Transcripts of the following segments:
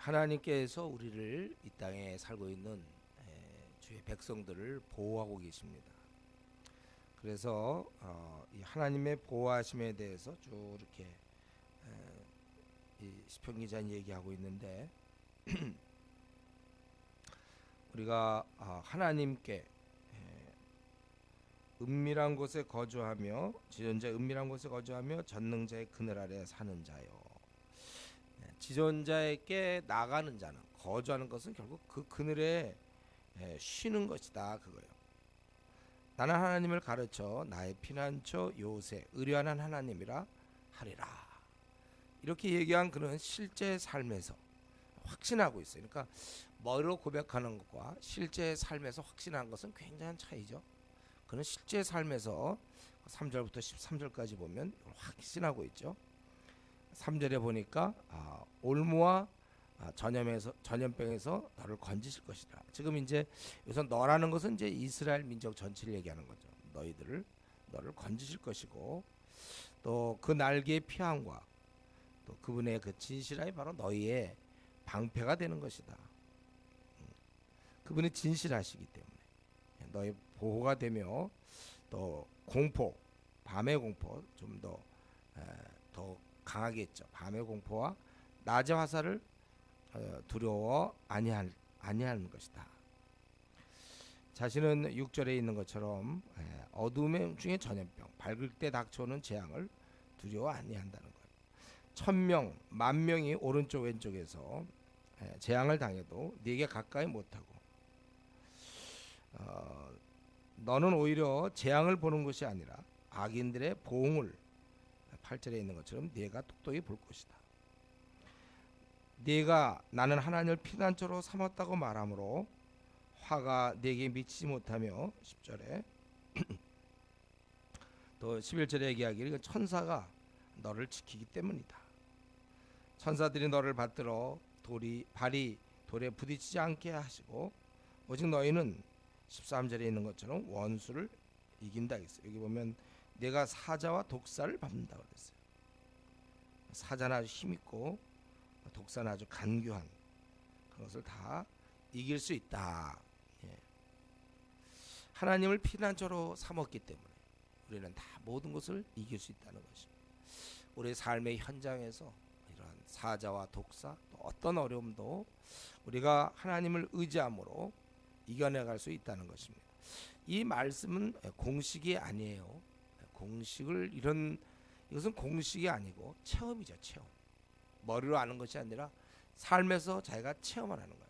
하나님께서 우리를 이 땅에 살고 있는 주의 백성들을 보호하고 계십니다. 그래서 이 하나님의 보호하심에 대해서 쭉 이렇게 이 시편 기자는 얘기하고 있는데 우리가 하나님께 은밀한 곳에 거주하며 지존자의 은밀한 곳에 거주하며 전능자의 그늘 아래 사는 자요. 지존자에게 나가는 자는 거주하는 것은 결국 그 그늘에 쉬는 것이다 그거예요. 나는 하나님을 가르쳐 나의 피난처 요새 의뢰하는 하나님이라 하리라. 이렇게 얘기한 그는 실제 삶에서 확신하고 있어요. 그러니까 머리로 고백하는 것과 실제 삶에서 확신하는 것은 굉장한 차이죠. 그는 실제 삶에서 3절부터 13절까지 보면 확신하고 있죠. 3절에 보니까 올무와 전염병에서 너를 건지실 것이다. 지금 이제 여기서 너라는 것은 이제 이스라엘 민족 전체를 얘기하는 거죠. 너를 건지실 것이고 또 그 날개의 피함과 또 그분의 그 진실함이 바로 너희의 방패가 되는 것이다. 그분이 진실하시기 때문에 너희 보호가 되며 또 공포, 밤의 공포 좀 더 강하겠죠. 밤의 공포와 낮의 화살을 두려워 아니하는 것이다. 자신은 6절에 있는 것처럼 어둠의 중에 전염병, 밝을 때 닥쳐오는 재앙을 두려워 아니한다는 거예요. 1000명, 10,000명이 오른쪽 왼쪽에서 재앙을 당해도 네게 가까이 못하고 너는 오히려 재앙을 보는 것이 아니라 악인들의 보응을 8절에 있는 것처럼 네가 똑똑히 볼 것이다. 네가 나는 하나님을 피난처로 삼았다고 말하므로 화가 네게 미치지 못하며 10절에 또 11절에 얘기하기를 천사가 너를 지키기 때문이다. 천사들이 너를 받들어 발이 돌에 부딪히지 않게 하시고 오직 너희는 13절에 있는 것처럼 원수를 이긴다 했어요. 여기 보면 내가 사자와 독사를 밟는다 그랬어요. 사자는 아주 힘있고 독사는 아주 간교한 그것을 다 이길 수 있다. 하나님을 피난처로 삼았기 때문에 우리는 다 모든 것을 이길 수 있다는 것입니다. 우리 삶의 현장에서 이런 사자와 독사 또 어떤 어려움도 우리가 하나님을 의지함으로 이겨내갈 수 있다는 것입니다. 이 말씀은 공식이 아니에요. 이것은 공식이 아니고 체험이죠. 체험. 머리로 아는 것이 아니라 삶에서 자기가 체험을 하는 거예요.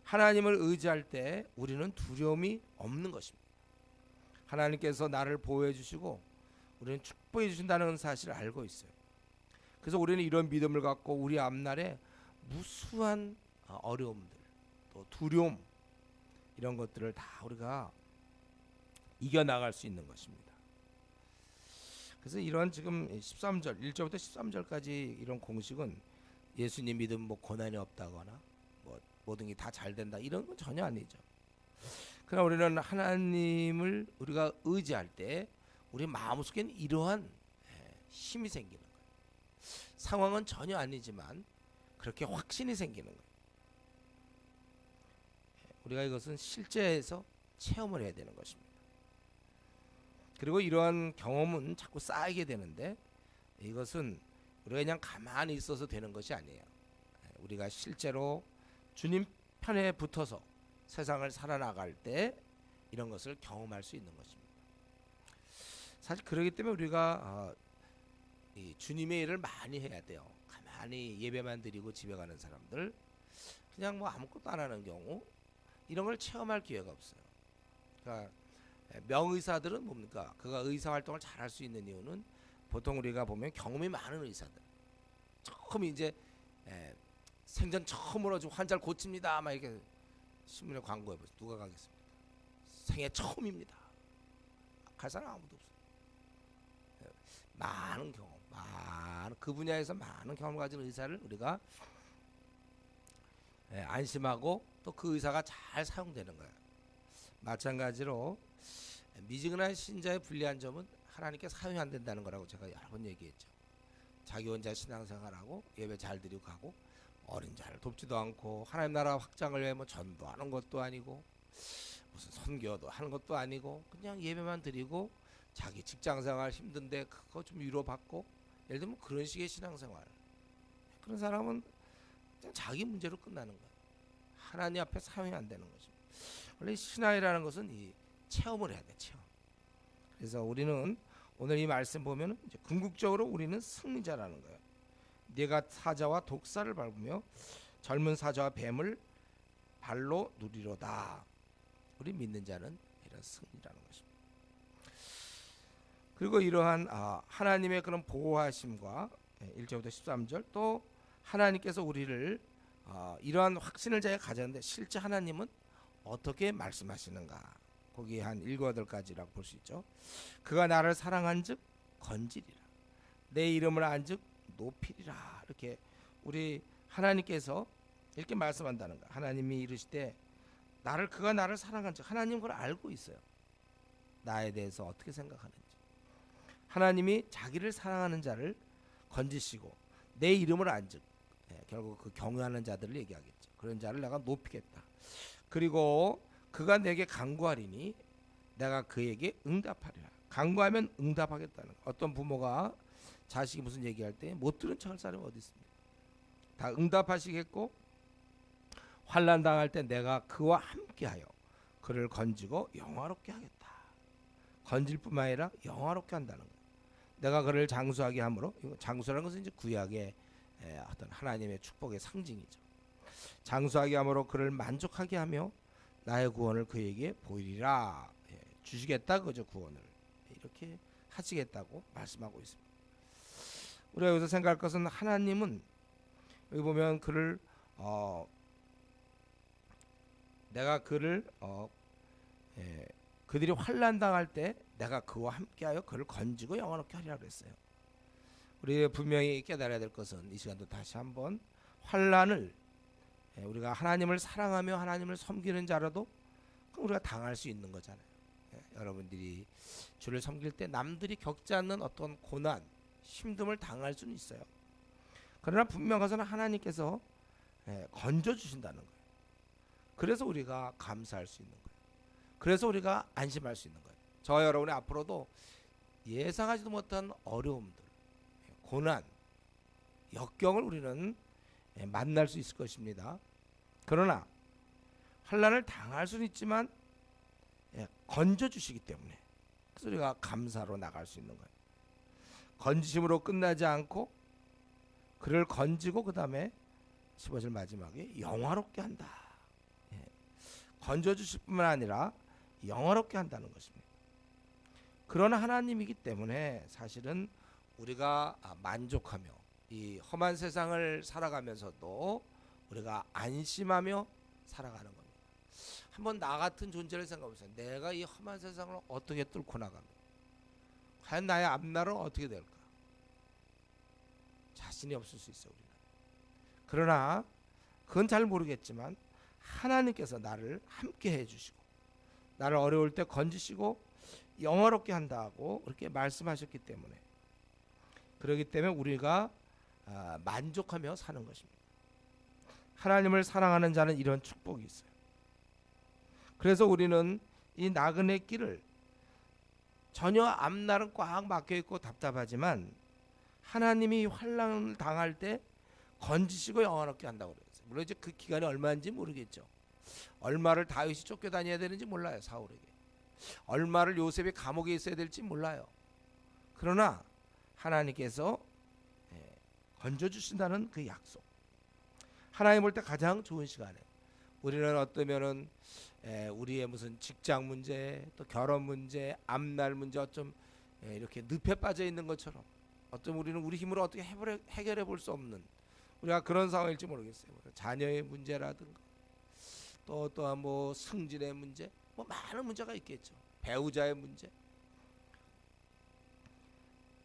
하나님을 의지할 때 우리는 두려움이 없는 것입니다. 하나님께서 나를 보호해 주시고 우리는 축복해 주신다는 사실을 알고 있어요. 그래서 우리는 이런 믿음을 갖고 우리 앞날에 무수한 어려움들 또 두려움 이런 것들을 다 우리가 이겨나갈 수 있는 것입니다. 그래서 이런 지금 13절 1절부터 13절까지 이런 공식은 예수님 믿음 뭐 고난이 없다거나 뭐 모든 게 다 잘 된다 이런 건 전혀 아니죠. 그러나 우리는 하나님을 우리가 의지할 때 우리 마음속에는 이러한 힘이 생기는 거예요. 상황은 전혀 아니지만 그렇게 확신이 생기는 거예요. 우리가 이것은 실제에서 체험을 해야 되는 것입니다. 그리고 이러한 경험은 자꾸 쌓이게 되는데 이것은 우리가 그냥 가만히 있어서 되는 것이 아니에요. 우리가 실제로 주님 편에 붙어서 세상을 살아나갈 때 이런 것을 경험할 수 있는 것입니다. 사실 그렇기 때문에 우리가 이 주님의 일을 많이 해야 돼요. 가만히 예배만 드리고 집에 가는 사람들 그냥 뭐 아무것도 안 하는 경우 이런 걸 체험할 기회가 없어요. 그러니까 명의사들은 뭡니까? 그가 의사 활동을 잘할 수 있는 이유는 보통 우리가 보면 경험이 많은 의사들 처음 이제 생전 처음으로 환자를 고칩니다 막 이렇게 신문에 광고해 보세요. 누가 가겠습니까? 생애 처음입니다. 갈 사람 아무도 없어요. 많은 경험, 그 분야에서 많은 경험을 가진 의사를 우리가 안심하고 또 그 의사가 잘 사용되는 거예요. 마찬가지로 미지근한 신자의 불리한 점은 하나님께 사용이 안 된다는 거라고 제가 여러 번 얘기했죠. 자기 혼자 신앙생활하고 예배 잘 드리고 가고 어린 자를 돕지도 않고 하나님 나라 확장을 위해 뭐 전도하는 것도 아니고 무슨 선교도 하는 것도 아니고 그냥 예배만 드리고 자기 직장생활 힘든데 그거 좀 위로받고 예를 들면 그런 식의 신앙생활 그런 사람은 그냥 자기 문제로 끝나는 거예요. 하나님 앞에 사용이 안 되는 거죠. 원래 신앙이라는 것은 이 체험을 해야 돼. 체험. 그래서 우리는 오늘 이 말씀 보면은 이제 궁극적으로 우리는 승리자라는 거예요. 네가 사자와 독사를 밟으며 젊은 사자와 뱀을 발로 누리로다. 우리 믿는 자는 이런 승리라는 것입니다. 그리고 이러한 하나님의 그런 보호하심과 1절부터 13절 또 하나님께서 우리를 이러한 확신을 제가 가졌는데 실제 하나님은 어떻게 말씀하시는가? 거기 한 7, 8가지라고 볼 수 있죠. 그가 나를 사랑한즉 건지리라. 내 이름을 안즉 높이리라. 이렇게 우리 하나님께서 이렇게 말씀한다는 거. 하나님이 이르시되 그가 나를 사랑한즉 하나님 그걸 알고 있어요. 나에 대해서 어떻게 생각하는지. 하나님이 자기를 사랑하는 자를 건지시고 내 이름을 안즉 결국 그 경외하는 자들을 얘기하겠죠. 그런 자를 내가 높이겠다. 그리고 그가 내게 간구하리니 내가 그에게 응답하리라. 간구하면 응답하겠다는 거. 어떤 부모가 자식이 무슨 얘기할 때 못 들은 척할 사람이 어디 있습니까? 다 응답하시겠고 환난 당할 때 내가 그와 함께하여 그를 건지고 영화롭게 하겠다. 건질 뿐만 아니라 영화롭게 한다는 거예요. 내가 그를 장수하게 함으로 장수라는 것은 이제 구약의 어떤 하나님의 축복의 상징이죠. 장수하게 함으로 그를 만족하게 하며 나의 구원을 그에게 보이리라. 주시겠다 그죠. 구원을 이렇게 하시겠다고 말씀하고 있습니다. 우리가 여기서 생각할 것은 하나님은 여기 보면 그를 내가 그를 그들이 환난 당할 때 내가 그와 함께하여 그를 건지고 영원롭게 하리라 그랬어요. 우리 분명히 깨달아야 될 것은 이 시간도 다시 한번 환난을 우리가 하나님을 사랑하며 하나님을 섬기는 자라도 우리가 당할 수 있는 거잖아요. 여러분들이 주를 섬길 때 남들이 겪지 않는 어떤 고난, 힘듦을 당할 수는 있어요. 그러나 분명하서는 하나님께서 건져 주신다는 거예요. 그래서 우리가 감사할 수 있는 거예요. 그래서 우리가 안심할 수 있는 거예요. 저와 여러분이 앞으로도 예상하지도 못한 어려움들, 고난, 역경을 우리는 만날 수 있을 것입니다. 그러나 환난을 당할 수는 있지만 건져 주시기 때문에 그래서 우리가 감사로 나갈 수 있는 거예요. 건지심으로 끝나지 않고 그를 건지고 그 다음에 15절 마지막에 영화롭게 한다. 건져 주실 뿐만 아니라 영화롭게 한다는 것입니다. 그런 하나님이기 때문에 사실은 우리가 만족하며 이 험한 세상을 살아가면서도 우리가 안심하며 살아가는 겁니다. 한번 나 같은 존재를 생각해보세요. 내가 이 험한 세상을 어떻게 뚫고 나가면 과연 나의 앞날은 어떻게 될까? 자신이 없을 수 있어요. 우리는. 그러나 그건 잘 모르겠지만 하나님께서 나를 함께 해주시고 나를 어려울 때 건지시고 영화롭게 한다고 그렇게 말씀하셨기 때문에 그렇기 때문에 우리가 만족하며 사는 것입니다. 하나님을 사랑하는 자는 이런 축복이 있어요. 그래서 우리는 이 나그네 길을 전혀 앞날은 꽉 막혀있고 답답하지만 하나님이 환난을 당할 때 건지시고 영원롭게 한다고 그랬어요. 물론 이제 그 기간이 얼마인지 모르겠죠. 얼마를 다윗이 쫓겨다녀야 되는지 몰라요. 사울에게. 얼마를 요셉이 감옥에 있어야 될지 몰라요. 그러나 하나님께서 건져주신다는 그 약속. 하나님 볼 때 가장 좋은 시간에 우리는 어떠면은 우리의 무슨 직장 문제, 또 결혼 문제, 앞날 문제 어쩜 이렇게 늪에 빠져 있는 것처럼 어쩜 우리는 우리 힘으로 어떻게 해결해 볼 수 없는 우리가 그런 상황일지 모르겠어요. 자녀의 문제라든가 또한 뭐 승진의 문제, 뭐 많은 문제가 있겠죠. 배우자의 문제,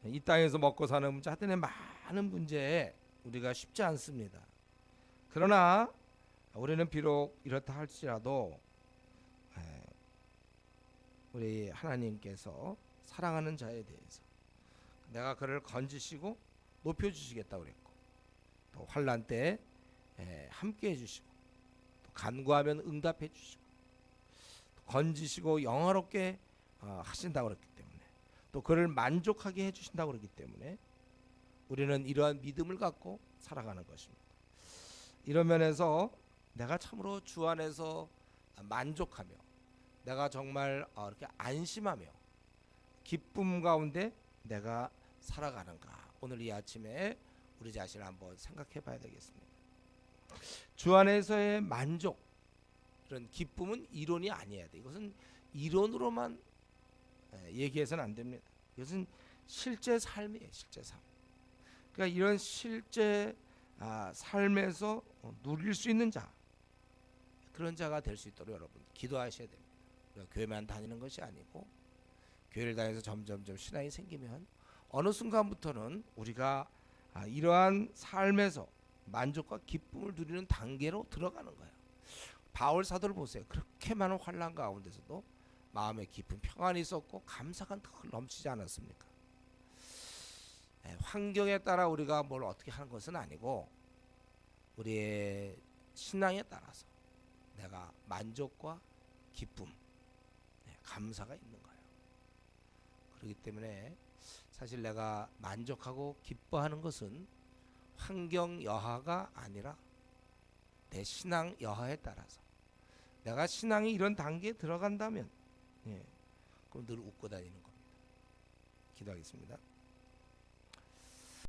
이 땅에서 먹고 사는 문제, 하여튼 많은 문제에 우리가 쉽지 않습니다. 그러나 우리는 비록 이렇다 할지라도 우리 하나님께서 사랑하는 자에 대해서 내가 그를 건지시고 높여주시겠다고 그랬고 또 환난 때 함께 해주시고 또 간구하면 응답해 주시고 또 건지시고 영화롭게 하신다고 그랬기 때문에 또 그를 만족하게 해주신다고 그러기 때문에 우리는 이러한 믿음을 갖고 살아가는 것입니다. 이런 면에서 내가 참으로 주 안에서 만족하며 내가 정말 이렇게 안심하며 기쁨 가운데 내가 살아가는가, 오늘 이 아침에 우리 자신을 한번 생각해 봐야 되겠습니다. 주 안에서의 만족, 이런 기쁨은 이론이 아니어야 돼. 이것은 이론으로만 얘기해서는 안 됩니다. 이것은 실제 삶이에요. 실제 삶. 그러니까 이런 실제 삶에서 누릴 수 있는 자, 그런 자가 될 수 있도록 여러분 기도하셔야 됩니다. 교회만 다니는 것이 아니고 교회를 다녀서 점점점 신앙이 생기면 어느 순간부터는 우리가 이러한 삶에서 만족과 기쁨을 누리는 단계로 들어가는 거예요. 바울 사도를 보세요. 그렇게 많은 환난 가운데서도 마음에 깊은 평안이 있었고 감사가 넘치지 않았습니까? 환경에 따라 우리가 뭘 어떻게 하는 것은 아니고 우리의 신앙에 따라서 내가 만족과 기쁨, 감사가 있는 거예요. 그렇기 때문에 사실 내가 만족하고 기뻐하는 것은 환경 여하가 아니라 내 신앙 여하에 따라서, 내가 신앙이 이런 단계에 들어간다면 그럼 늘 웃고 다니는 겁니다. 기도하겠습니다.